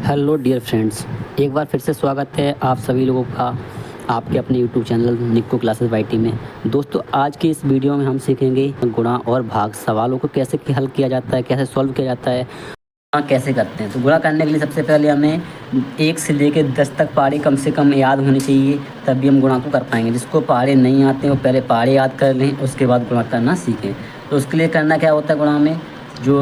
Hello dear friends, एक बार फिर से स्वागत है आप सभी लोगों का आपके अपने यूट्यूब चैनल निक्को क्लासेस वाईटी में। दोस्तों, आज की इस वीडियो में हम सीखेंगे गुणा और भाग सवालों को कैसे हल किया जाता है, कैसे सॉल्व किया जाता है, गुणा कैसे करते हैं। तो गुणा करने के लिए सबसे पहले हमें 1 से लेकर 10 तक पहाड़े कम से कम याद होनी चाहिए, तभी हम गुणा को कर पाएंगे। जिसको पहाड़े नहीं आते हैं वो पहले पहाड़े याद कर लें, उसके बाद गुणा करना सीखें। तो उसके लिए करना क्या होता है, गुणा में जो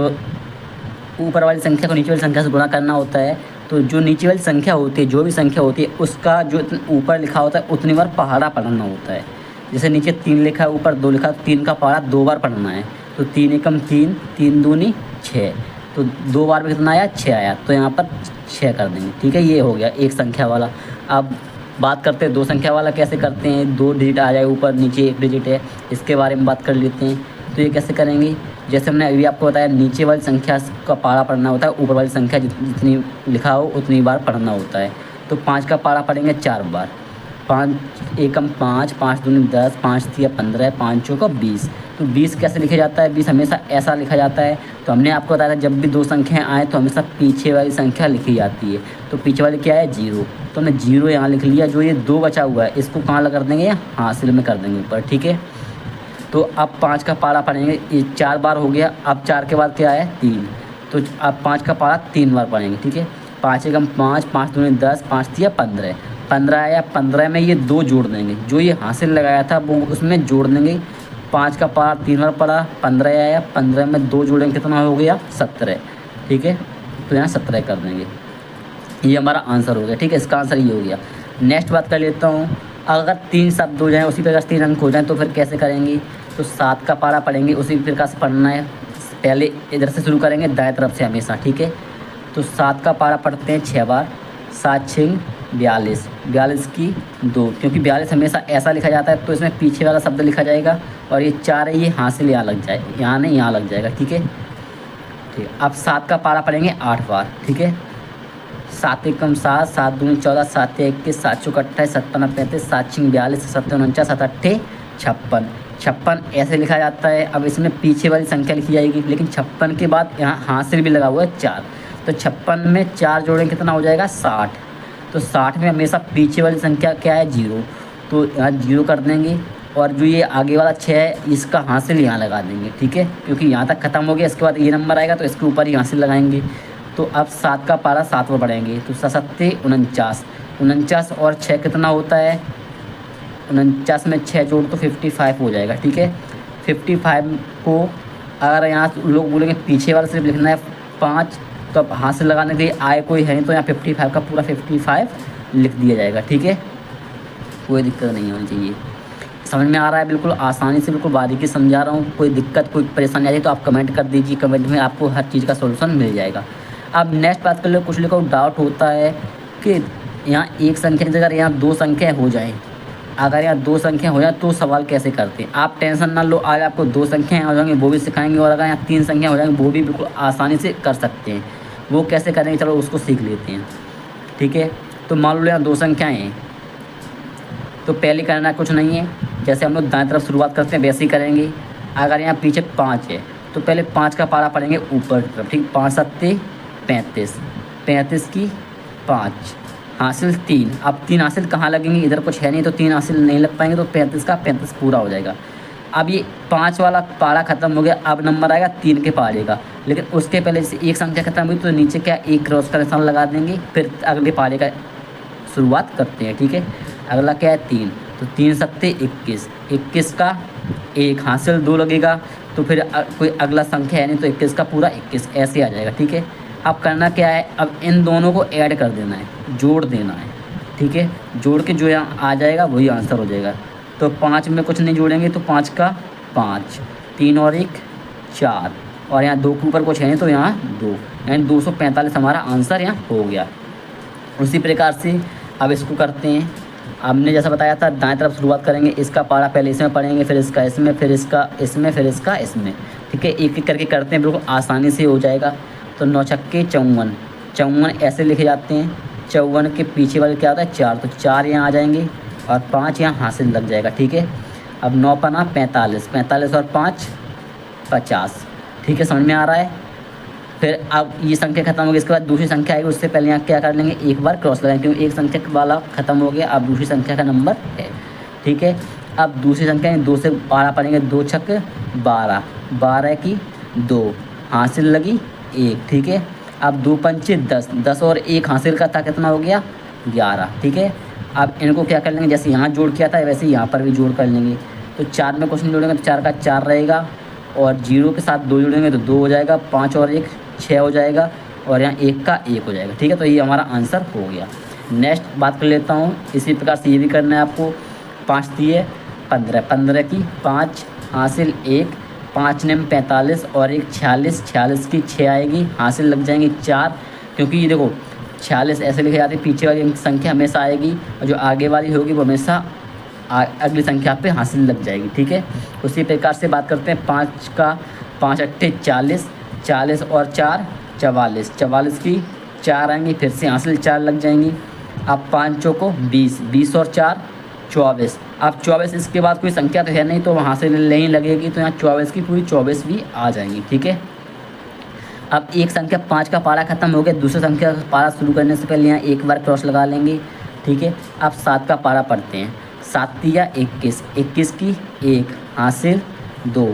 ऊपर वाली संख्या को नीचे वाली संख्या से गुणा करना होता है। तो जो नीचे वाली संख्या होती है, जो भी संख्या होती है, उसका जो ऊपर लिखा होता है उतनी बार पहाड़ा पढ़ना होता है। जैसे नीचे 3 लिखा है, ऊपर 2 लिखा है, 3 का पहाड़ा 2 बार पढ़ना है। तो 3 एकम 3, 3 दूनी 6, तो 2 बार में कितना आया, 6 आया। तो यहाँ पर 6 कर देंगे। ठीक है, ये हो गया एक संख्या वाला। अब बात करते हैं 2 संख्या वाला कैसे करते हैं। 2 डिजिट आ जाए, ऊपर नीचे 1 डिजिट है, इसके बारे में बात कर लेते हैं। तो ये कैसे करेंगे, जैसे हमने अभी आपको बताया, नीचे वाली संख्या का पारा पढ़ना होता है, ऊपर वाली संख्या जितनी लिखा हो उतनी बार पढ़ना होता है। तो 5 का पारा पढ़ेंगे 4 बार। 5 एकम 5, 5 दूनी 10, 5 तिया 15, 5 चौका 20। तो 20 कैसे लिखा जाता है, 20 हमेशा ऐसा लिखा जाता है। तो हमने आपको बताया था, जब भी 2 संख्याएँ आए तो हमेशा पीछे वाली संख्या लिखी जाती है। तो पीछे वाली क्या है, 0। तो हमने 0 यहाँ लिख लिया। जो ये 2 बचा हुआ है इसको कहाँ कर देंगे, हासिल में कर देंगे ऊपर। ठीक है, तो अब 5 का पारा पढ़ेंगे। ये 4 बार हो गया। अब 4 के बाद क्या है, 3। तो अब 5 का पारा 3 बार पढ़ेंगे। ठीक है, 5 एकम 5, 5 दूनी 10, 5 तिया 15, 15 आया। 15 में ये 2 जोड़ देंगे, जो ये हासिल लगाया था वो उसमें जोड़ देंगे। 5 का पारा 3 बार पढ़ा, 15 आया। 15 में 2 जोड़ेंगे, कितना हो गया, 17। ठीक है, तो यहाँ 17 कर देंगे। ये हमारा आंसर हो गया। ठीक है, इसका आंसर ये हो गया। नेक्स्ट बात कर लेता हूँ, अगर 3 शब्द हो जाएँ, उसी प्रकार से 3 अंक हो जाएँ तो फिर कैसे करेंगे। तो 7 का पारा पढ़ेंगे, उसी प्रकार से पढ़ना है। पहले इधर से शुरू करेंगे, दाएं तरफ से हमेशा। ठीक है, तो 7 का पारा पढ़ते हैं 6 बार। 7 6 42, 42 की 2, क्योंकि 42 हमेशा ऐसा लिखा जाता है तो इसमें पीछे वाला शब्द लिखा जाएगा। और ये 4 है, ये हासिल यहाँ लग जाए, यहाँ नहीं यहाँ लग जाएगा। ठीक है, ठीक। अब 7 का पारा पढ़ेंगे 8 बार। ठीक है, 7 एकम 7, 7 दूनी 14, 7 तिया 21, 7 चौका 28, 7 पन्ना 35, 7 छिंग 42, 7 49, 7 अट्ठे 56। 56 ऐसे लिखा जाता है। अब इसमें पीछे वाली संख्या लिखी जाएगी, लेकिन 56 के बाद यहाँ हासिल भी लगा हुआ है 4। तो 56 में 4 जोड़ें, कितना हो जाएगा, 60। तो 60 में हमेशा पीछे वाली संख्या क्या है, 0। तो यहाँ 0 कर देंगे। और जो ये आगे वाला 6 है, इसका हासिल यहाँ लगा देंगे। ठीक है, क्योंकि यहाँ तक ख़त्म हो गया, इसके बाद ये नंबर आएगा तो इसके ऊपर ही हासिल लगाएंगे। तो अब 7 का पारा 7 बार पढ़ेंगे। तो 7 सत्ते 49, 49 और 6 कितना होता है, 49 में 6 जोड़ तो 55 हो जाएगा। ठीक है, 55 को अगर यहाँ लोग बोलेंगे पीछे वाला सिर्फ लिखना है 5, तो अब हासिल लगाने के लिए आए कोई है नहीं, तो यहाँ 55 का पूरा 55 लिख दिया जाएगा। ठीक है, कोई दिक्कत नहीं होनी चाहिए। समझ में आ रहा है, बिल्कुल आसानी से, बिल्कुल बारीकी समझा रहा हूँ। कोई दिक्कत, कोई परेशानी आ जाए तो आप कमेंट कर दीजिए, कमेंट में आपको हर चीज़ का सोल्यूशन मिल जाएगा। अब नेक्स्ट बात कर लो, कुछ लोगों को डाउट होता है कि यहाँ एक संख्या की जगह यहाँ 2 संख्या हो जाए। अगर यहाँ 2 संख्या हो जाए तो सवाल कैसे करते हैं, आप टेंशन ना लो। आज आपको 2 संख्याएँ हो जाएंगी वो भी सिखाएंगे, और अगर यहाँ 3 संख्या हो जाएंगी वो भी बिल्कुल आसानी से कर सकते हैं। वो कैसे करेंगे, चलो उसको सीख लेते हैं। ठीक है, तो मान लो यहाँ 2 संख्याएँ हैं, तो पहले करना कुछ नहीं है। जैसे हम लोग दाएं तरफ शुरुआत करते हैं वैसे ही करेंगे। अगर यहाँ पीछे 5 है तो पहले 5 का पारा पढ़ेंगे ऊपर की तरफ। ठीक, 5 सत्ते 35, 35 की 5, हासिल 3। अब 3 हासिल कहाँ लगेंगे, इधर कुछ है नहीं तो 3 हासिल नहीं लग पाएंगे, तो 35 का 35 पूरा हो जाएगा। अब ये 5 वाला पारा ख़त्म हो गया, अब नंबर आएगा 3 के पारे का। लेकिन उसके पहले जैसे एक संख्या खत्म हुई तो नीचे क्या, एक क्रॉस का निशान लगा देंगे, फिर अगले पारे का शुरुआत करते हैं। ठीक है, अगला क्या है, 3। तो 3 सत्ते 21, 21 का 1 हासिल 2 लगेगा, तो फिर कोई अगला संख्या है नहीं तो 21 का पूरा 21 ऐसे आ जाएगा। ठीक है, अब करना क्या है, अब इन दोनों को ऐड कर देना है, जोड़ देना है। ठीक है, जोड़ के जो यहाँ आ जाएगा वही आंसर हो जाएगा। तो 5 में कुछ नहीं जोड़ेंगे तो 5 का 5, 3 और 1 4, और यहाँ 2 के ऊपर कुछ है नहीं तो यहाँ 2, यानी 245 हमारा आंसर यहाँ हो गया। उसी प्रकार से अब इसको करते हैं। हमने जैसा बताया था, दाएं तरफ शुरुआत करेंगे, इसका पारा पहले इसमें पढ़ेंगे, फिर इसका इसमें, फिर इसका इसमें, फिर इसका इसमें। ठीक है, एक एक करके करते हैं, बिल्कुल आसानी से हो जाएगा। तो 9 छक्के 54, 54 ऐसे लिखे जाते हैं। 54 के पीछे वाले क्या होता है, 4, तो 4 यहाँ आ जाएंगे और 5 यहाँ हासिल लग जाएगा। ठीक है, अब 9 पना 45, 45 और 5 50। ठीक है, समझ में आ रहा है। फिर अब ये संख्या खत्म हो गई, इसके बाद दूसरी संख्या आएगी, उससे पहले यहाँ क्या कर लेंगे, एक बार क्रॉस लगाएंगे, क्योंकि एक संख्या वाला खत्म हो गया, अब दूसरी संख्या का नंबर है। ठीक है, अब दूसरी संख्या 2 से 12 पढ़ेंगे, 2 छक 12, 12 की 2 हासिल लगी 1। ठीक है, अब 2 पंचे 10, 10 और 1 हासिल का था, कितना हो गया 11। ठीक है, अब इनको क्या कर लेंगे, जैसे यहाँ जोड़ किया था वैसे ही यहाँ पर भी जोड़ कर लेंगे। तो 4 में क्वेश्चन जोड़ेंगे तो 4 का 4 रहेगा, और 0 के साथ 2 जोड़ेंगे तो 2 हो जाएगा, 5 और 1 6 हो जाएगा, और यहाँ 1 का 1 हो जाएगा। ठीक है, तो ये हमारा आंसर हो गया। नेक्स्ट बात कर लेता हूँ, इसी प्रकार से ये भी करना है आपको। 5 दिए 15, 15 की 5 हासिल 1, 5 ने 45 और 1 46, 46 की 6 आएगी, हासिल लग जाएंगे 4, क्योंकि ये देखो 46 ऐसे लिखे जाते हैं, पीछे वाली संख्या हमेशा आएगी और जो आगे वाली होगी वो हमेशा अगली संख्या पे हासिल लग जाएगी। ठीक है, उसी प्रकार से बात करते हैं 5 का। 5 अट्ठे 40, 40 और 4 44, 44 की 4 आएंगी, फिर से हासिल 4 लग जाएंगी। अब 5 चौको 20, 20 और 4 24। अब 24 इसके बाद कोई संख्या तो है नहीं, तो वहाँ से नहीं लगेगी, तो यहाँ 24 की पूरी 24 भी आ जाएंगी। ठीक है, अब एक संख्या 5 का पारा खत्म हो गया, दूसरी संख्या का पारा शुरू करने से पहले यहाँ एक बार क्रॉस लगा लेंगे। ठीक है, अब 7 का पारा पढ़ते हैं। 7 तिया 21, 21 की 1 हासिल 2,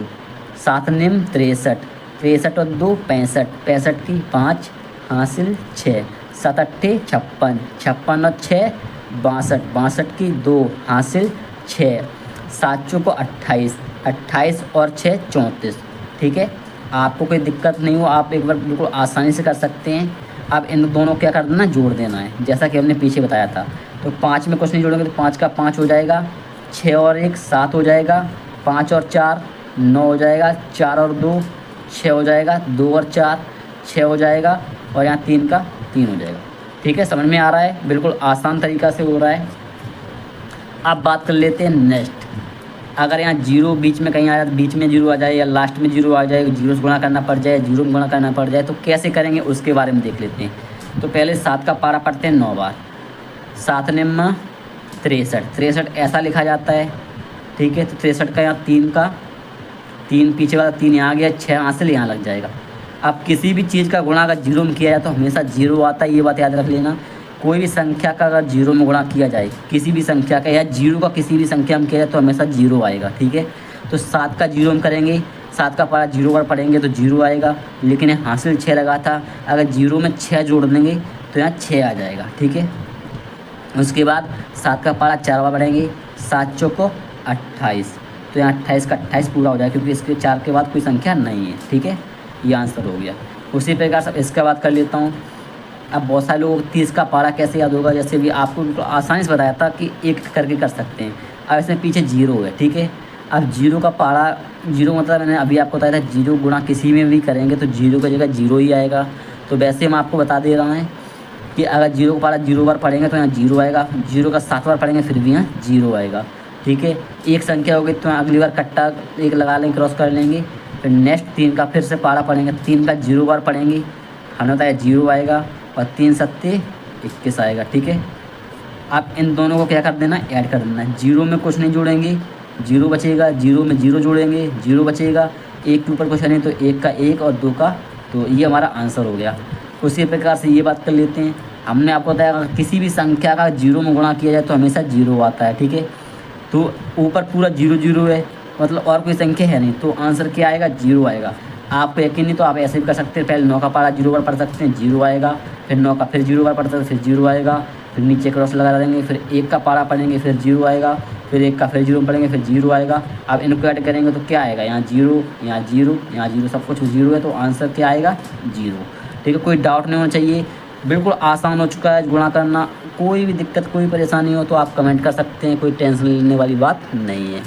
7 निम 63, 63 और 2 65, 65 की 5 हासिल 6, 7 अट्ठे 56, 56 और 6 62, 62 की 2 हासिल 6, 7 चौको 28, 28 और 6 34। ठीक है, आपको कोई दिक्कत नहीं हो, आप एक बार बिल्कुल आसानी से कर सकते हैं। अब इन दोनों क्या कर देना, जोड़ देना है, जैसा कि हमने पीछे बताया था। तो 5 में कुछ नहीं जोड़ेंगे तो 5 का 5 हो जाएगा, 6 और 1 7 हो जाएगा, 5 और 4 9 हो जाएगा, 4 और 2 6 हो जाएगा, 2 और 4 6 हो जाएगा, और यहाँ 3 का 3 हो जाएगा। ठीक है, समझ में आ रहा है, बिल्कुल आसान तरीक़ा से हो रहा है। अब बात कर लेते हैं नेक्स्ट। अगर यहाँ 0 बीच में कहीं आ जाए, बीच में 0 आ जाए या लास्ट में 0 आ जाए, 0 से गुणा करना पड़ जाए, 0 में गुणा करना पड़ जाए, तो कैसे करेंगे उसके बारे में देख लेते हैं। तो पहले 7 का पारा पढ़ते हैं 9 बार। 7 निम्मा 63, 63 ऐसा लिखा जाता है। ठीक है, तो 63 का यहाँ 3 का 3 पीछे वाला 3 यहाँ आ गया, 6 हासिल यहाँ लग जाएगा। अब किसी भी चीज़ का गुणा अगर 0 में किया जाए तो हमेशा 0 आता है, ये बात याद रख लेना। कोई भी संख्या का अगर 0 में गुणा किया जाए, किसी भी संख्या का, या 0 का किसी भी संख्या में किया जाए तो हमेशा 0 आएगा। ठीक है, तो 7 का 0 में करेंगे, 7 का पारा 0 बार पढ़ेंगे तो 0 आएगा, लेकिन यहाँ हासिल 6 लगा था, अगर 0 में 6 जोड़ देंगे तो यहाँ 6 आ जाएगा। ठीक है, उसके बाद 7 का पारा 4 बार पढ़ेंगे, 7 चौको 28, तो यहाँ 28 का 28 पूरा हो जाएगा, क्योंकि इसके 4 के बाद कोई संख्या नहीं है। ठीक है, ये आंसर हो गया। उसी प्रकार से इसके बाद कर लेता हूँ। अब बहुत सारे लोगों को 30 का पारा कैसे याद होगा, जैसे भी आपको बिल्कुल आसानी से बताया था कि एक करके कर सकते हैं। अब इसमें पीछे 0 है। ठीक है, अब 0 का पारा, 0 मतलब मैंने अभी आपको बताया था 0 गुणा किसी में भी करेंगे तो 0 की जगह 0 ही आएगा। तो वैसे हम आपको बता दे रहा हूँ कि अगर 0 का पारा 0 बार पढ़ेंगे तो यहाँ 0 आएगा, 0 का 7 बार पढ़ेंगे फिर भी यहाँ 0 आएगा। ठीक है, एक संख्या होगी तो अगली बार कट्टा एक लगा लेंगे, क्रॉस कर लेंगे, फिर नेक्स्ट 3 का फिर से पारा पढ़ेंगे, 3 का 0 बार पढ़ेंगे, हमने बताया 0 आएगा, और 3 सत्ते 21 आएगा। ठीक है, आप इन दोनों को क्या कर देना, ऐड कर देना। 0 में कुछ नहीं जोड़ेंगे, 0 बचेगा, 0 में 0 जोड़ेंगे, 0 बचेगा, 1 के ऊपर कुछ नहीं तो 1 का 1 और 2 का 2, ये हमारा आंसर हो गया। उसी प्रकार से ये बात कर लेते हैं। हमने आपको बताया अगर किसी भी संख्या का 0 में गुणा किया जाए तो हमेशा 0 आता है। ठीक है, तो ऊपर पूरा 0 0 है, मतलब और कोई संख्या है नहीं, तो आंसर क्या आएगा, 0 आएगा। आपको यकीन नहीं तो आप ऐसे भी कर सकते हैं, पहले 9 का पारा 0 बार पढ़ सकते हैं, 0 आएगा, फिर 9 का फिर 0 बार पढ़ते हैं, फिर 0 आएगा, फिर नीचे क्रॉस लगा देंगे, फिर 1 का पारा पढ़ेंगे, फिर 0 आएगा, फिर 1 का फिर 0 पढ़ेंगे, फिर 0 आएगा। अब इनको ऐड करेंगे तो क्या आएगा, यहाँ 0 यहाँ 0 यहाँ 0, सब कुछ 0 है, तो आंसर क्या आएगा, 0। ठीक है, कोई डाउट नहीं होना चाहिए, बिल्कुल आसान हो चुका है गुणा करना। कोई भी दिक्कत कोई परेशानी हो तो आप कमेंट कर सकते हैं, कोई टेंशन लेने वाली बात नहीं है।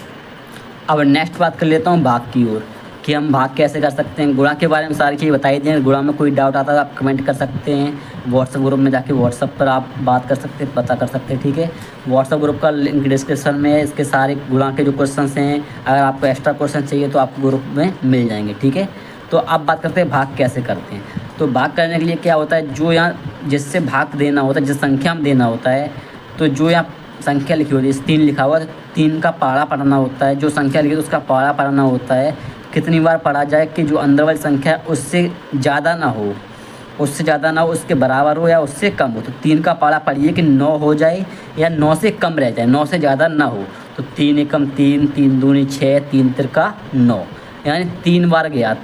अब नेक्स्ट बात कर लेता हूँ भाग की ओर, कि हम भाग कैसे कर सकते हैं। गुणा के बारे में सारी चीज़ बताई दी हैं। गुणा में कोई डाउट आता है आप कमेंट कर सकते हैं, व्हाट्सएप ग्रुप में जाके व्हाट्सएप पर आप बात कर सकते हैं, पता कर सकते हैं। ठीक है, व्हाट्सएप ग्रुप का लिंक डिस्क्रिप्शन में है, इसके सारे गुणा के जो क्वेश्चन हैं, अगर आपको एक्स्ट्रा क्वेश्चन चाहिए तो आपको ग्रुप में मिल जाएंगे। ठीक है, तो अब बात करते हैं भाग कैसे करते हैं। तो भाग करने के लिए क्या होता है, जो यहाँ जिससे भाग देना होता है, जिस संख्या में देना होता है, तो जो यहाँ संख्या लिखी होती है, 3 लिखा हुआ है, 3 का पारा पढ़ना होता है। जो संख्या लिखी है तो उसका पारा पढ़ना होता है। कितनी बार पढ़ा जाए कि जो अंदर वाली संख्या है उससे ज़्यादा ना हो, उसके बराबर हो या उससे कम हो। तो 3 का पारा पढ़िए कि 9 हो जाए या 9 से कम रह जाए, 9 से ज़्यादा ना हो। तो 3 एकम 3, 3 दूनी 6, 3 तिरका 9, यानी 3 बार गया,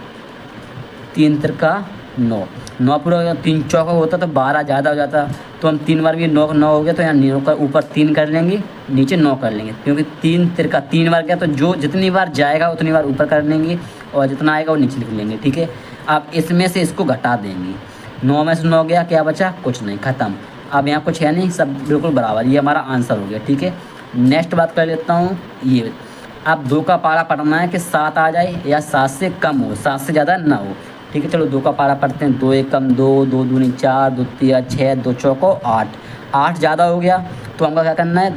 3 तिरका 9, 9 पूरा हो गया। 3 चौका होता तो 12 ज़्यादा हो जाता, तो हम 3 बार भी 9 9 हो गया, तो यहाँ 9 का ऊपर 3 कर लेंगे, नीचे 9 कर लेंगे, क्योंकि 3 तिरका 3 बार गया, तो जो जितनी बार जाएगा उतनी बार ऊपर कर लेंगे और जितना आएगा वो नीचे लिख लेंगे। ठीक है, अब इसमें से इसको घटा देंगे। 9 में से 9 गया, क्या बचा? कुछ नहीं, ख़त्म। अब यहाँ कुछ है नहीं, सब बिल्कुल बराबर, ये हमारा आंसर हो गया। ठीक है, नेक्स्ट बात कर लेता हूँ ये। अब 2 का पारा पढ़ना है कि 7 आ जाए या 7 से कम हो, 7 से ज़्यादा ना हो। ठीक है, चलो 2 का पारा पढ़ते हैं। 2 एकम 2, 2 दूनी 4, 2 तिया 6, 2 चौको 8। 8 ज़्यादा हो गया तो हमको क्या करना है?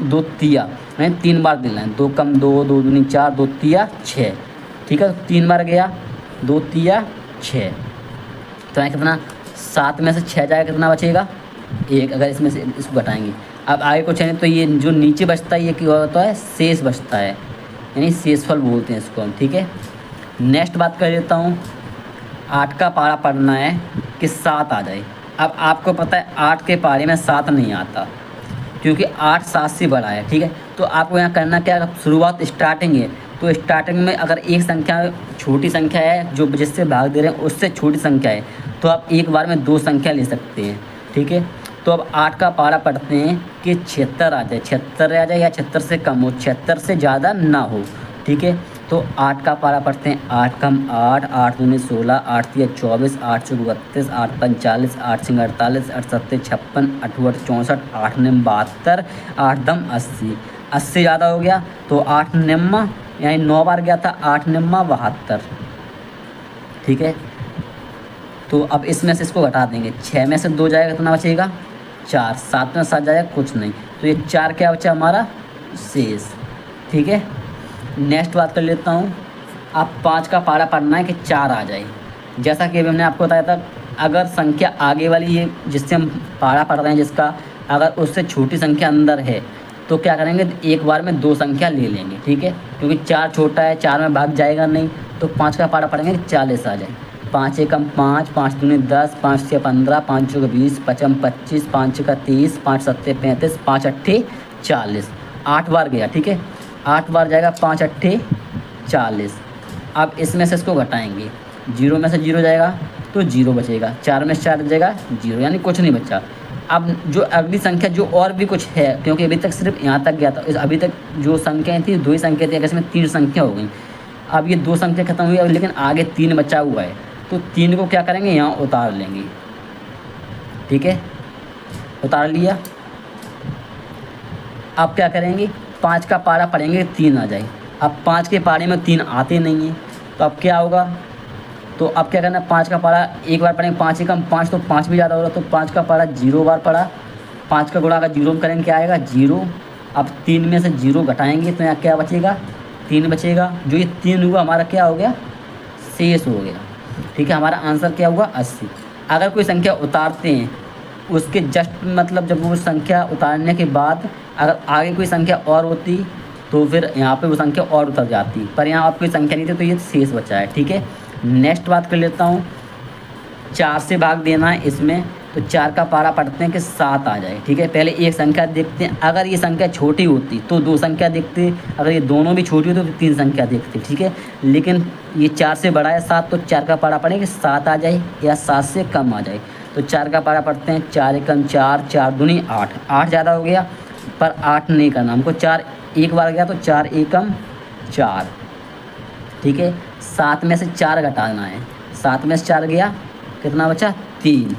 2 तिया यानी 3 बार देना है। 2 कम 2, 2 दूनी 4, 2 तिया 6। ठीक है, 3 बार गया, 2 तिया 6, तो यहाँ कितना? 7 में से 6 जाएगा, कितना बचेगा? 1। अगर इसमें से इसको घटाएंगे, अब आगे कुछ है, तो ये जो नीचे बचता है ये क्या होता है? शेष बचता है, यानी शेषफल बोलते हैं इसको हम। ठीक है, नेक्स्ट बात कर लेता हूँ। 8 का पारा पढ़ना है कि 7 आ जाए। अब आपको पता है 8 के पारे में 7 नहीं आता, क्योंकि 8 7 से बड़ा है। ठीक है, तो आपको यहाँ करना क्या? शुरुआत स्टार्टिंग है, तो स्टार्टिंग में अगर एक संख्या छोटी संख्या है जो जिससे भाग दे रहे हैं उससे छोटी संख्या है, तो आप एक बार में 2 संख्या ले सकते हैं। ठीक है, तो अब 8 का पारा पढ़ते हैं कि 76 आ जाए। 76 आ जाए या 76 से कम हो, 76 से ज़्यादा ना हो। ठीक है, तो 8 का पारा पढ़ते हैं। 8 कम 8, 8 दूनी 16, 8 तिया 24, 8 चौक 32, 8 पंच 40, 8 सिंह 48, 8 सत्ते 56, 8 8 64, 8 निम 72, 8 दम 80। 80 ज़्यादा हो गया तो 8 निम्मा, यानी 9 बार गया था, 8 निम्मा 72। ठीक है, तो अब इसमें से इसको घटा देंगे। 6 में से 2 जाएगा, कितना बचेगा? 4। 7 में 7 जाएगा, कुछ नहीं, तो ये 4 क्या बचा हमारा? शेष। ठीक है, नेक्स्ट बात कर लेता हूँ। अब 5 का पारा पढ़ना है कि 4 आ जाए। जैसा कि अभी हमने आपको बताया था, अगर संख्या आगे वाली ये जिससे हम पारा पढ़ रहे हैं जिसका, अगर उससे छोटी संख्या अंदर है तो क्या करेंगे? एक बार में 2 संख्या ले लेंगे। ठीक है, क्योंकि 4 छोटा है, 4 में भाग जाएगा नहीं, तो 5 का पारा पढ़ेंगे कि 40 आ जाए। 5 एकम 5, 5 दूनी 10, 5 से 15, 5 चौक 20, 55 25, 5 का 30, 5 सत्ते 35, 5 अट्ठे 40। 8 बार गया। ठीक है, 8 बार जाएगा, 5 अट्ठे 40। अब इसमें से इसको घटाएंगे। 0 में से 0 जाएगा तो 0 बचेगा, 4 में से 4 जाएगा 0, यानी कुछ नहीं बचा। अब जो अगली संख्या जो और भी कुछ है, क्योंकि अभी तक सिर्फ यहाँ तक गया था, अभी तक जो संख्याएँ थी 2 ही संख्या थी, अगर इसमें 3 संख्या हो गई। अब ये 2 संख्या खत्म हुई, अब लेकिन आगे 3 बचा हुआ है, तो 3 को क्या करेंगे? यहाँ उतार लेंगे। ठीक है, उतार लिया। अब क्या करेंगे? 5 का पारा पढ़ेंगे 3 आ जाए। अब 5 के पारे में 3 आते नहीं हैं, तो अब क्या होगा? तो अब क्या करना है? 5 का पारा एक बार पढ़ेंगे, 5 एकम 5, तो 5 भी ज़्यादा हो रहा, तो 5 का पारा 0 बार पढ़ा। 5 का गुणा का 0 में करेंगे, क्या आएगा? 0। अब 3 में से 0 घटाएंगे तो यहाँ क्या बचेगा? 3 बचेगा। जो ये 3 हुआ हमारा क्या हो गया? शेष हो गया। ठीक है, हमारा आंसर क्या हुआ? 80। अगर कोई संख्या उतारते हैं, उसके जस्ट मतलब जब वो संख्या उतारने के बाद अगर आगे कोई संख्या और होती तो फिर यहाँ पे वो संख्या और उतर जाती, पर यहाँ आप कोई संख्या नहीं थी तो ये शेष बचा है। ठीक है, नेक्स्ट बात कर लेता हूँ। 4 से भाग देना है इसमें, तो 4 का पारा पढ़ते हैं कि 7 आ जाए। ठीक है, पहले एक संख्या देखते हैं, अगर ये संख्या छोटी होती तो 2 संख्या देखते, अगर ये दोनों भी छोटी होती तो 3 संख्या देखते। ठीक है, लेकिन ये 4 से बड़ा है 7, तो 4 का पारा पढ़ें कि 7 आ जाए या 7 से कम आ जाए। तो 4 का पारा पढ़ते हैं। 4 एकम 4, 4 दूनी 8। 8 ज़्यादा हो गया, पर 8 नहीं करना हमको। 4 एक बार गया तो 4 एकम 4। ठीक है, 7 में से 4 घटाना है। 7 में से 4 गया, कितना बचा? 3।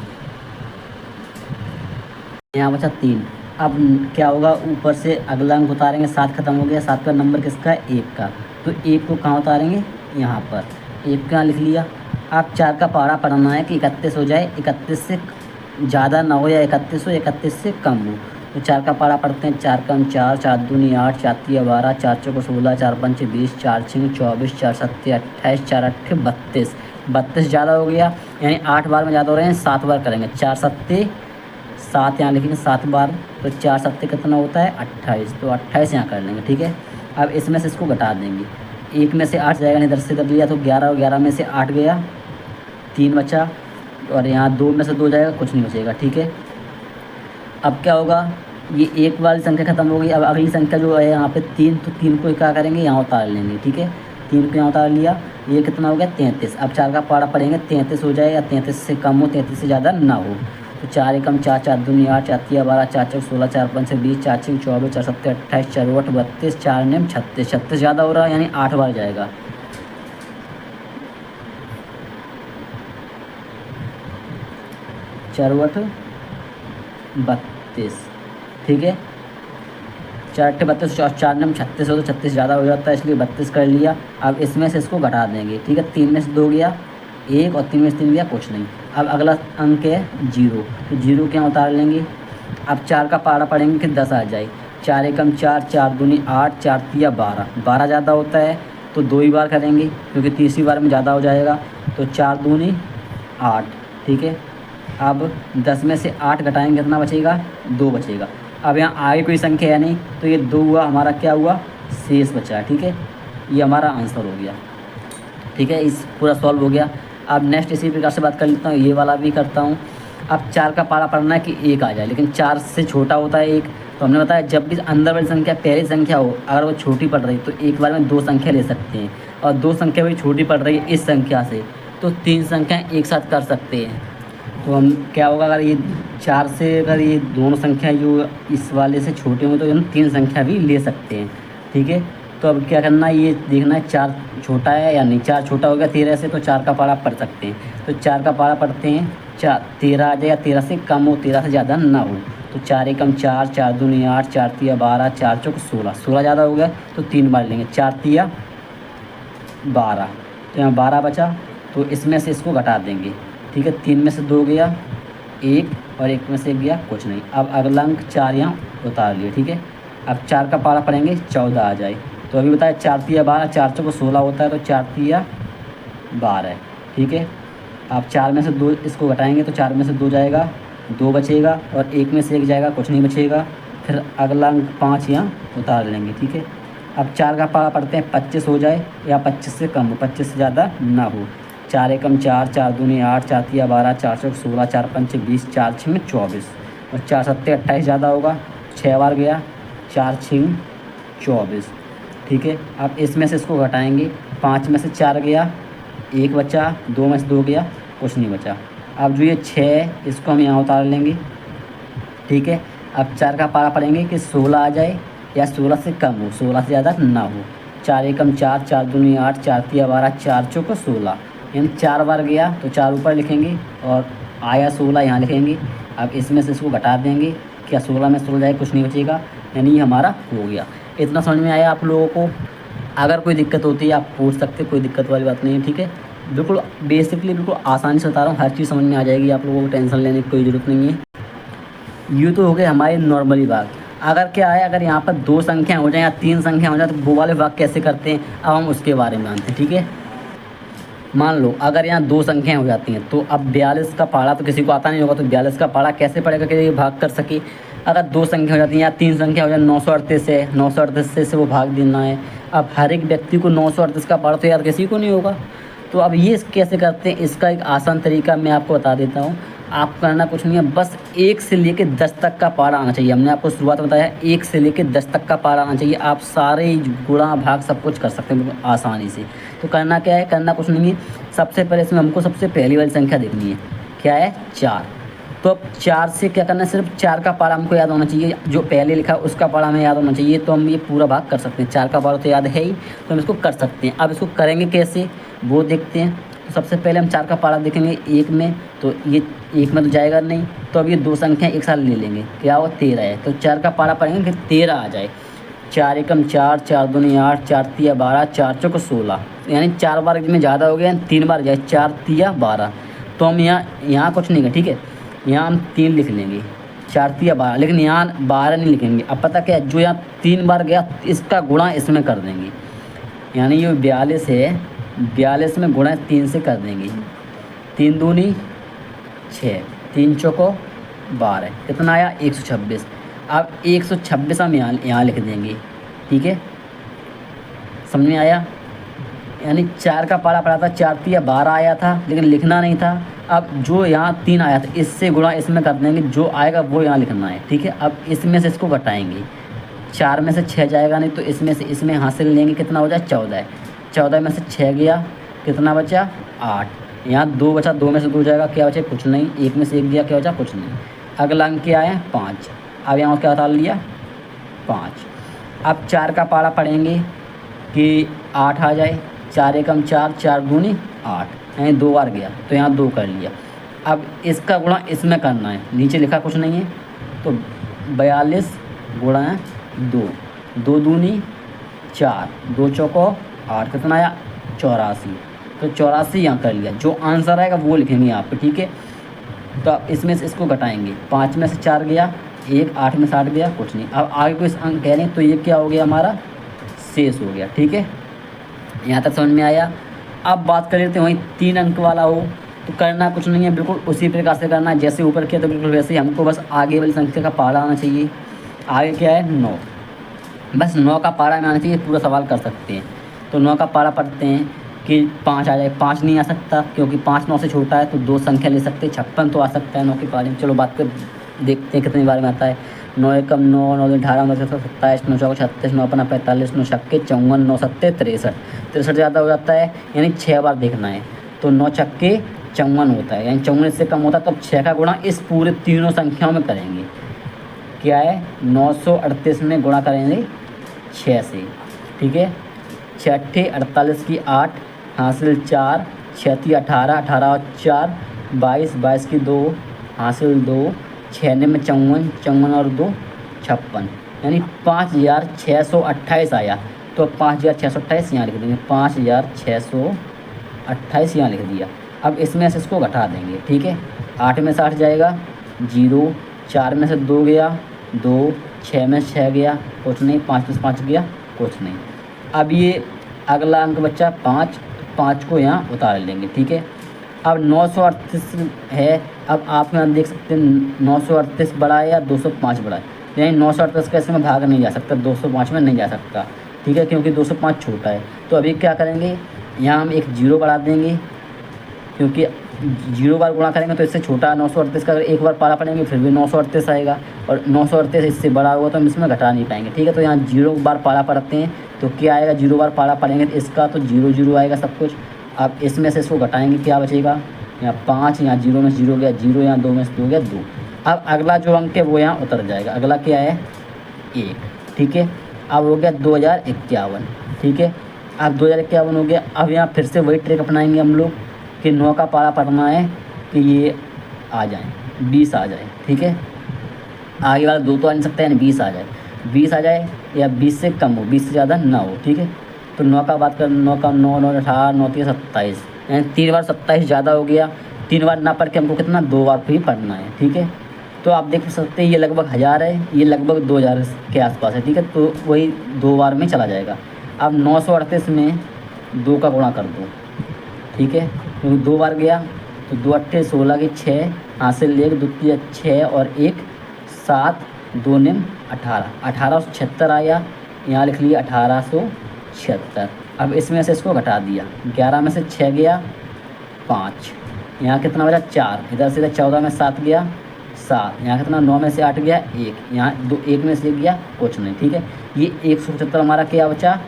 यहाँ बचा 3। अब क्या होगा? ऊपर से अगला अंक उतारेंगे। 7 खत्म हो गया, 7 का नंबर किसका है? 1 का, तो 1 को कहाँ उतारेंगे? यहाँ पर। 1 का लिख लिया। अब 4 का पारा पढ़ना है कि 31 हो जाए, 31 से ज़्यादा ना हो या 31 हो, 31 से कम हो। तो 4 का पारा पढ़ते हैं। 4 कम 4, 4 दूनी 8, 4 तिया 12, 4 चौको 16, 4 पंच 20, 4 छिंग 24, 4 सत्ते 28, 4 अट्ठे 32। 32 ज़्यादा हो गया, यानी 8 बार में ज़्यादा हो रहे हैं, 7 बार करेंगे। 4 सत्ते 7 यहाँ लिखेंगे 7 बार, तो 4 सत्ते कितना होता है? 28, तो 28 यहाँ कर लेंगे। ठीक है, अब इसमें से इसको घटा देंगे। 1 में से 8 जाएगा, नहीं 10 से 10 लिया तो 11, और 11 में से 8 गया, 3 बचा, और यहाँ 2 में से 2 जाएगा, कुछ नहीं बचेगा। ठीक है, अब क्या होगा, ये एक वाली संख्या खत्म हो गई। अब अगली संख्या जो है यहाँ पे 3, तो 3 को क्या करेंगे, यहाँ उतार लेंगे। ठीक है, 3 को यहाँ उतार लिया, ये कितना हो गया 33। अब 4 का पारा पढ़ेंगे, 33 हो जाए, या 33 से कम हो, 33 से ज़्यादा ना हो। तो 4 एकम 4, 4 दूनी 8, 4 तिया 12, 4 चौक 16, 4 पंच 20, 4 छः 24, 4 सत्ते 28, 4 8 32, 4 नेम 36। 36 ज़्यादा हो रहा है, यानी 8 बार जाएगा। चरवट 32। ठीक है, 4 8 32 और 4 9 36 हो, तो 36 ज़्यादा हो जाता है, इसलिए 32 कर लिया। अब इसमें से इसको घटा देंगे। ठीक है, 3 में से 2 गया 1, और 3 में से 3 गया कुछ नहीं। अब अगला अंक है 0, तो 0 के यहाँ उतार लेंगे। अब 4 का पारा पढ़ेंगे कि 10 आ जाए। 4 एकम 4, 4 दूनी 8, 4 तिया 12। 12 ज़्यादा होता है तो 2 ही बार करेंगे, क्योंकि तीसरी बार में ज़्यादा हो जाएगा। तो 4 दूनी 8। ठीक है, अब 10 में से 8 घटाएंगे, कितना बचेगा, 2 बचेगा। अब यहाँ आगे कोई संख्या है नहीं, तो ये 2 हुआ हमारा, क्या हुआ, शेष बचा। ठीक है, ये हमारा आंसर हो गया। ठीक है, इस पूरा सॉल्व हो गया। अब नेक्स्ट इसी प्रकार से बात कर लेता हूँ, ये वाला भी करता हूँ। अब 4 का पारा पढ़ना है कि 1 आ जाए, लेकिन 4 से छोटा होता है 1। तो हमने बताया जब भी अंदर वाली संख्या पहली संख्या हो, अगर वो छोटी पड़ रही तो एक बार में 2 संख्या ले सकते हैं, और 2 संख्या भी छोटी पड़ रही है इस संख्या से, तो 3 संख्या एक साथ कर सकते हैं। तो हम क्या होगा, अगर ये 4 से अगर ये दोनों संख्या जो इस वाले से छोटे हों, तो हम 3 संख्या भी ले सकते हैं। ठीक है, तो अब क्या करना है, ये देखना है 4 छोटा है या नहीं। 4 छोटा हो गया 13 से, तो 4 का पारा पढ़ सकते हैं। तो 4 का पारा पढ़ते हैं, 4 13 आ जाए, या 13 से कम हो, 13 से ज़्यादा ना हो। तो 4 एकम 4, 4 दूनी 8, 4 तिया 12, 4 चौक 16। 16 ज़्यादा हो गया तो 3 बार लेंगे। 4 तिया 12, तो यहाँ 12 बचा, तो इसमें से इसको घटा देंगे। ठीक है, 3 में से 2 गया 1, और 1 में से 1 गया कुछ नहीं। अब अगला अंक 4 यहाँ उतार लिए। ठीक है, अब 4 का पारा पढ़ेंगे, 14 आ जाए। तो अभी बताया 4 तिया 12, 4 चौक 16 होता है, तो 4 तिया 12। ठीक है, अब 4 में से 2 इसको घटाएंगे, तो 4 में से 2 जाएगा, 2 बचेगा, और 1 में से 1 जाएगा, कुछ नहीं बचेगा। फिर अगला अंक 5 यहाँ उतार लेंगे। ठीक है, अब 4 का पारा पढ़ते हैं, 25 हो जाए, या 25 से कम हो, 25 से ज़्यादा ना हो। 4 एकम 4, 4 दूनी 8, 4 तिया 12, 4 चौक 16, 4 पंच 20, 4 छः 24, और 4 सत्ते 28 ज़्यादा होगा, 6 बार गया, 4 छः 24। ठीक है, अब इसमें से इसको घटाएंगे, 5 में से 4 गया, 1 बचा, 2 में से 2 गया, कुछ नहीं बचा। अब जो ये 6 इसको हम यहाँ उतार लेंगे। ठीक है, अब 4 का पारा पढ़ेंगे कि 16 आ जाए, या 16 से कम हो, 16 से ज़्यादा ना हो। 4 एकम 4, 4 दूनी 8, 4 तिया 12, 4 चौक 16, यानी 4 बार गया, तो 4 ऊपर लिखेंगे, और आया 16 यहाँ लिखेंगे। अब इसमें से इसको घटा देंगे, क्या 16 में 16 जाए, कुछ नहीं बचेगा, यानी ये हमारा हो गया। इतना समझ में आया आप लोगों को? अगर कोई दिक्कत होती है आप पूछ सकते, कोई दिक्कत वाली बात नहीं है। ठीक है, बिल्कुल बेसिकली बिल्कुल आसानी से बता रहा हूँ, हर चीज़ समझ में आ जाएगी, आप लोगों को टेंशन लेने की कोई ज़रूरत नहीं है। ये तो हो गए हमारे नॉर्मली भाग। अगर क्या है, अगर यहाँ पर 2 संख्या हो जाए या 3 संख्या हो जाए, तो वो वाले भाग कैसे करते हैं, अब हम उसके बारे में जानते हैं। ठीक है, मान लो अगर यहाँ 2 संख्याएं हो जाती हैं, तो अब 42 का पारा तो किसी को आता नहीं होगा, तो 42 का पारा कैसे पड़ेगा कि ये भाग कर सके। अगर 2 संख्या हो जाती हैं या 3 संख्या हो जाए, 938 है, 938 से वो भाग देना है। अब हर एक व्यक्ति को 938 का पारा तो यार किसी को नहीं होगा। तो अब ये कैसे करते हैं, इसका एक आसान तरीका मैं आपको बता देता हूँ। आपको करना कुछ नहीं है, बस 1 से लेकर 10 तक का पारा आना चाहिए। हमने आपको शुरुआत में बताया 1 से लेकर 10 तक का पारा आना चाहिए। आप सारे गुणा भाग सब कुछ कर सकते हैं आसानी से। तो करना क्या है, करना कुछ नहीं है। सबसे पहले इसमें हमको सबसे पहली वाली संख्या देखनी है, क्या है 4। तो अब 4 से क्या करना है, सिर्फ 4 का पारा हमको याद होना चाहिए, जो पहले लिखा है उसका पारा हमें याद होना चाहिए, तो हम ये पूरा भाग कर सकते हैं। 4 का पारा तो याद है ही, तो हम इसको कर सकते हैं। अब इसको करेंगे कैसे वो देखते हैं। तो सबसे पहले हम 4 का पारा देखेंगे 1 में, तो ये 1 में तो जाएगा नहीं, तो अब ये 2 संख्या एक साथ ले लेंगे, क्या हो 13 है। तो 4 का पारा पढ़ेंगे कि 13 आ जाए। 4 एकम 4, 4 दूनी 8, 4 तिया 12, 4 चौक 16, यानी 4 बार में ज़्यादा हो गया, 3 बार जाए, 4 तिया 12। तो हम यहाँ कुछ नहीं है, ठीक है, यहाँ हम 3 लिख लेंगे, 4 तिया 12, लेकिन यहाँ 12 नहीं लिखेंगे। अब पता क्या है, जो यहाँ 3 बार गया इसका गुणा इसमें कर देंगे, यानी ये 42 है, 42 में गुणा 3 से कर देंगे। 3 दूनी 6, 3 चौको 12, कितना आया 126। अब 126 हम यहाँ लिख देंगे, ठीक है, समझ में आया। यानी 4 का पारा पड़ा था, 4 तिया 12 आया था, लेकिन लिखना नहीं था। अब जो यहाँ 3 आया था इससे गुणा इसमें कर देंगे, जो आएगा वो यहाँ लिखना है, ठीक है। अब इसमें से इसको घटाएंगे, 4 में से 6 जाएगा नहीं, तो इसमें से इसमें हासिल लेंगे, कितना हो जाए 14। 14 में से 6 गया, कितना बचा 8। यहाँ 2 बचा, 2 में से 2 जाएगा, क्या बचे कुछ नहीं। 1 में से 1 गया, क्या बचा कुछ नहीं। अगला अंक क्या है 5। अब यहाँ क्या उतार लिया 5। अब 4 का पारा पढ़ेंगे कि 8 आ जाए, 4 एकम 4, 4 दूनी 8, यानी 2 बार गया, तो यहाँ 2 कर लिया। अब इसका गुणा इसमें करना है, नीचे लिखा कुछ नहीं है, तो 42 गुणा 2, 2 दूनी 4, 2 चौको 8, कितना आया 84। तो 84 यहाँ कर लिया, जो आंसर आएगा वो लिखेंगे यहाँ पे, ठीक है। तो अब इसमें से इसको घटाएंगे, 5 में से 4 गया 1, 8 में से 8 गया कुछ नहीं। अब आगे कोई अंक कह रहे हैं, तो ये क्या हो गया हमारा शेष हो गया, ठीक है। यहाँ तक समझ में आया। अब बात कर लेते हैं वहीं 3 अंक वाला हो, तो करना कुछ नहीं है, बिल्कुल उसी प्रकार से करना है जैसे ऊपर किया, तो बिल्कुल वैसे ही हमको बस आगे वाली संख्या का पारा आना चाहिए। आगे क्या है 9, बस 9 का पारा में आना चाहिए, पूरा सवाल कर सकते हैं। तो 9 का पारा पढ़ते हैं कि 5 आ जाए, 5 नहीं आ सकता क्योंकि 5 9 से छोटा है, तो 2 संख्या ले सकते हैं, 56 तो आ सकता है 9 के पारे में। चलो बात कर देखते हैं कितनी बार में आता है। 9 एकम 9, 9 18, 9 27, 9 चौको 36, 9 अपना 45, 9 छक्के 54, 9 सत्ते 63, 63 ज़्यादा हो जाता है, यानी 6 बार देखना है, तो 9 छक्के 54 होता है, यानी 54 से कम होता है। तब 6 का गुणा इस पूरे तीनों संख्याओं में करेंगे, क्या है 938 में गुणा करेंगे 6 से, ठीक है। 6 अट्ठे 48 की 8, हासिल 4, 6 ती 18, 18 और 4 22, 22 की 2, हासिल 2, 6 में 54, 54 और 2 56, यानी 5628 आया। तो 5628 यहाँ लिख देंगे, 5628 यहाँ लिख दिया। अब इसमें से इसको घटा देंगे, ठीक है। 8 में से 8 जाएगा 0, 4 में से 2 गया 2, 6 में से 6 गया कुछ नहीं, 5 में से 5 गया कुछ नहीं। अब ये अगला अंक बच्चा 5, 5 को यहाँ उतार लेंगे, ठीक है। अब 938 है, अब आप यहाँ देख सकते हैं 938 बड़ा है या 205 बड़ा है, यानी 938 का इसमें भाग नहीं जा सकता, 205 में नहीं जा सकता, ठीक है, क्योंकि 205 छोटा है। तो अभी क्या करेंगे, यहाँ हम एक 0 बढ़ा देंगे, क्योंकि 0 बार गुणा करेंगे तो इससे छोटा 938 का, अगर एक बार पारा पड़ेंगे फिर भी 938 आएगा, और 938 इससे बड़ा होगा तो हम इसमें घटा नहीं पाएंगे, ठीक है। तो यहाँ 0 बार पारा पड़ते हैं, तो क्या आएगा 0 बार पारा पड़ेंगे तो इसका तो 0 0 आएगा सब कुछ। अब इसमें से इसको घटाएंगे, क्या बचेगा यहाँ 5, यहाँ 0 में से 0 गया 0, यहाँ 2 में से 2 गया 2। अब अगला जो अंक है वो यहाँ उतर जाएगा, अगला क्या है 1, ठीक है। अब हो गया 2051, ठीक है। अब 2051 हो गया। अब यहाँ फिर से वही ट्रिक अपनाएंगे हम लोग कि 9 का पारा पढ़ना है कि ये आ जाए 20 आ जाए, ठीक है। आगे वाला 2 तो आ नहीं सकता, यानी 20 आ जाए, 20 आ जाए या 20 से कम हो, 20 से ज़्यादा ना हो, ठीक है। तो 9 का बात कर, 9 का 9, 9 18, 9 3 27, यानी 3 बार 27 ज़्यादा हो गया। 3 बार ना पढ़ के हमको कितना 2 बार भी पढ़ना है, ठीक है। तो आप देख सकते हैं ये लगभग 1000 है, ये लगभग 2000 के आसपास है, ठीक है। तो वही 2 बार में चला जाएगा। अब 938 में 2 का गुणा कर दो, ठीक है, क्योंकि 2 बार गया, तो 2 अट्ठे 16 की 6, हासिल 1, 2 3 6 और 1 7, 2 निम 18, 1876 आया, यहाँ लिख लिया 1876। अब इसमें से इसको घटा दिया, 11 में से 6 गया 5, यहाँ कितना बचा 4, इधर से 14 में 7 गया 7, यहाँ कितना 9 में से 8 गया 1, यहाँ 1 में से 1 गया कुछ नहीं, ठीक है। ये 175 हमारा क्या बचा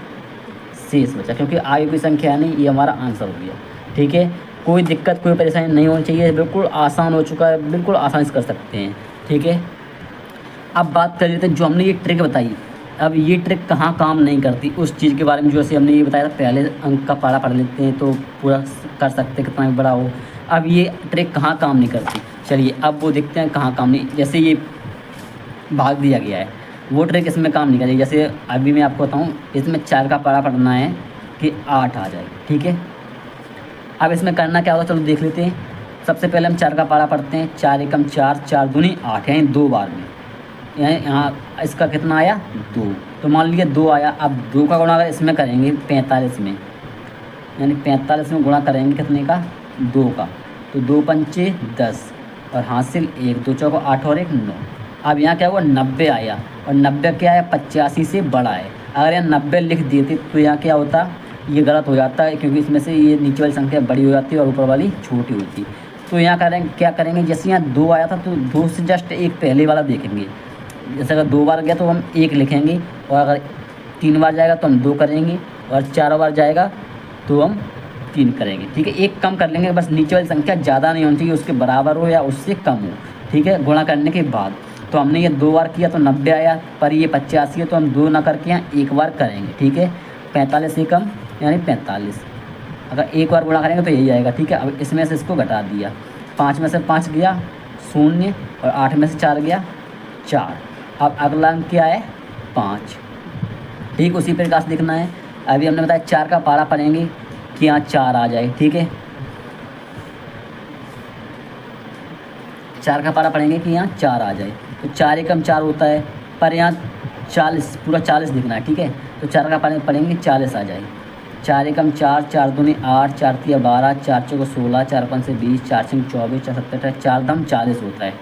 शेष बचा, क्योंकि आगे कोई संख्या नहीं, ये हमारा आंसर हो गया, ठीक है। कोई दिक्कत कोई परेशानी नहीं होनी चाहिए, बिल्कुल आसान हो चुका है, बिल्कुल आसानी से कर सकते हैं, ठीक है। अब बात कर लेते हैं जो हमने ये ट्रिक बताई, अब ये ट्रिक कहाँ काम नहीं करती उस चीज़ के बारे में, जैसे हमने ये बताया था पहले अंक का पारा पढ़ लेते हैं तो पूरा कर सकते कितना भी बड़ा हो। अब ये ट्रिक कहाँ काम नहीं करती, चलिए अब वो देखते हैं कहाँ काम नहीं। जैसे ये भाग दिया गया है, वो ट्रिक इसमें काम नहीं करेगी। जैसे अभी मैं आपको बताऊँ, इसमें 4 का पारा पढ़ना है कि 8 आ जाए, ठीक है। अब इसमें करना क्या होगा, चलो देख लेते हैं। सबसे पहले हम 4 का पारा पढ़ते हैं, 4 एकम 4, 4 दूनी 8, यानी 2 बार में, यानी यहाँ इसका कितना आया 2, तो मान लीजिए 2 आया। अब 2 का गुणा अगर इसमें करेंगे 45 में, यानी 45 में गुणा करेंगे कितने का 2 का, तो 2 पंचे 10 और हासिल 1, 2 चौको 8 और 1 9। अब यहाँ क्या हुआ 90 आया, और 90 क्या है 85 से बड़ा है। अगर यहाँ 90 लिख दिए थे तो यहाँ क्या होता, ये गलत हो जाता है, क्योंकि इसमें से ये नीचे वाली संख्या बड़ी हो जाती है और ऊपर वाली छोटी होती है। तो यहाँ करेंगे, क्या करेंगे, जैसे यहाँ 2 आया था तो 2 से जस्ट एक पहले वाला देखेंगे। जैसे अगर 2 बार गया तो हम 1 लिखेंगे, और अगर 3 बार जाएगा तो हम 2 करेंगे, और 4 बार जाएगा तो हम 3 करेंगे। ठीक है, एक कम कर लेंगे, बस नीचे वाली संख्या ज़्यादा नहीं होनी चाहिए, उसके बराबर हो या उससे कम हो। ठीक है, गुणा करने के बाद तो हमने ये 2 बार किया तो 90 आया, पर ये 85 है, तो हम 2 ना करके यहाँ 1 बार करेंगे। ठीक है, 45 से कम यानी 45, अगर 1 बार गुणा करेंगे तो यही आएगा। ठीक है, अब इसमें से इसको घटा दिया, 5 में से 5 गया 0, और 8 में से 4 गया 4। अब अगला अंक क्या है, 5। ठीक, उसी प्रकार से देखना है। अभी हमने बताया 4 का पारा पढ़ेंगे कि यहाँ 4 आ जाए। ठीक है, 4 का पारा पढ़ेंगे कि यहाँ 4 आ जाए, तो 4 एकम 4 होता है, पर यहाँ 40 पूरा 40 दिखना है। ठीक है, तो 4 का पारा पढ़ेंगे 40 आ जाए। 4 एकम 4, 4 दूनी 8, 4 तिया 12, 4 चौको 16, 4 पंचे 20, 4 छंग 24, 4 सत्तर 18, 4 दम 40 होता है।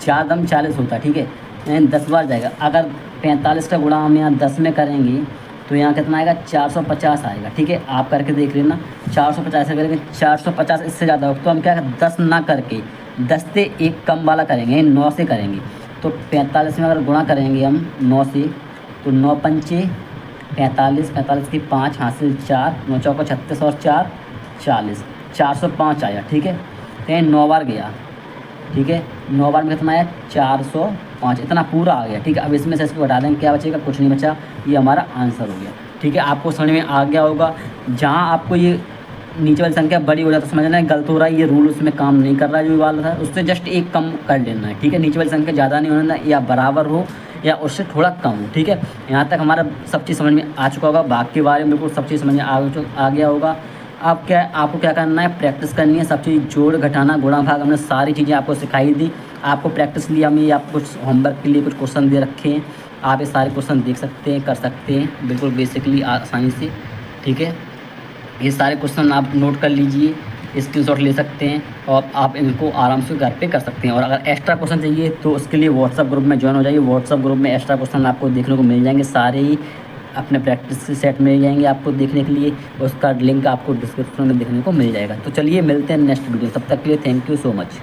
4 दम 40 होता है। ठीक है, यानी 10 बार जाएगा। अगर 45 का गुणा हम यहाँ 10 में करेंगे तो यहाँ कितना आएगा, 450 आएगा। ठीक है, आप करके देख लेना, 450 से करेंगे, 450 इससे ज़्यादा हो तो हम क्या 10 ना करके 10 से एक कम वाला करेंगे, 9 से करेंगे। तो 45 में अगर गुणा करेंगे हम 9 से, तो 9 पंचे 45, 45 की 5 हासिल 4, 9 चौको 36 और 4 40, 405 आया। ठीक है, तो यहाँ 9 बार गया। ठीक है, 9 बार में कितना आया, 405, इतना पूरा आ गया। ठीक है, अब इसमें से इसको हटा देंगे, क्या बचेगा, कुछ नहीं बचा, ये हमारा आंसर हो गया। ठीक है, आपको समझ में आ गया होगा। जहाँ आपको ये नीचे वाली संख्या बड़ी हो जाए तो समझना है गलत हो रहा है, ये रूल उसमें काम नहीं कर रहा है जो वाला था, उससे जस्ट एक कम कर लेना है। ठीक है, नीचे वाली संख्या ज़्यादा नहीं होना, या बराबर हो या उससे थोड़ा कम हो। ठीक है, यहाँ तक हमारा सब चीज़ समझ में आ चुका होगा, भाग के बारे में बिल्कुल सब चीज़ समझ में आ गया होगा। आपको क्या करना है, प्रैक्टिस करनी है, सब चीज़ जोड़ घटाना गुणा भाग हमने सारी चीज़ें आपको सिखाई दी। आपको प्रैक्टिस लिए हम ये आपको कुछ होमवर्क के लिए कुछ क्वेश्चन दे रखे हैं, आप ये सारे क्वेश्चन देख सकते हैं, कर सकते हैं बिल्कुल बेसिकली आसानी से। ठीक है, ये सारे क्वेश्चन आप नोट कर लीजिए, स्क्रीनशॉट ले सकते हैं, और आप इनको आराम से घर पे कर सकते हैं। और अगर एक्स्ट्रा क्वेश्चन चाहिए तो उसके लिए व्हाट्सअप ग्रुप में ज्वाइन हो जाइए। व्हाट्सअप ग्रुप में एक्स्ट्रा क्वेश्चन आपको देखने को मिल जाएंगे, सारे ही अपने प्रैक्टिस सेट मिल जाएंगे आपको देखने के लिए। उसका लिंक आपको डिस्क्रिप्शन में देखने को मिल जाएगा। तो चलिए मिलते हैं नेक्स्ट वीडियो, तब तक के लिए थैंक यू सो मच।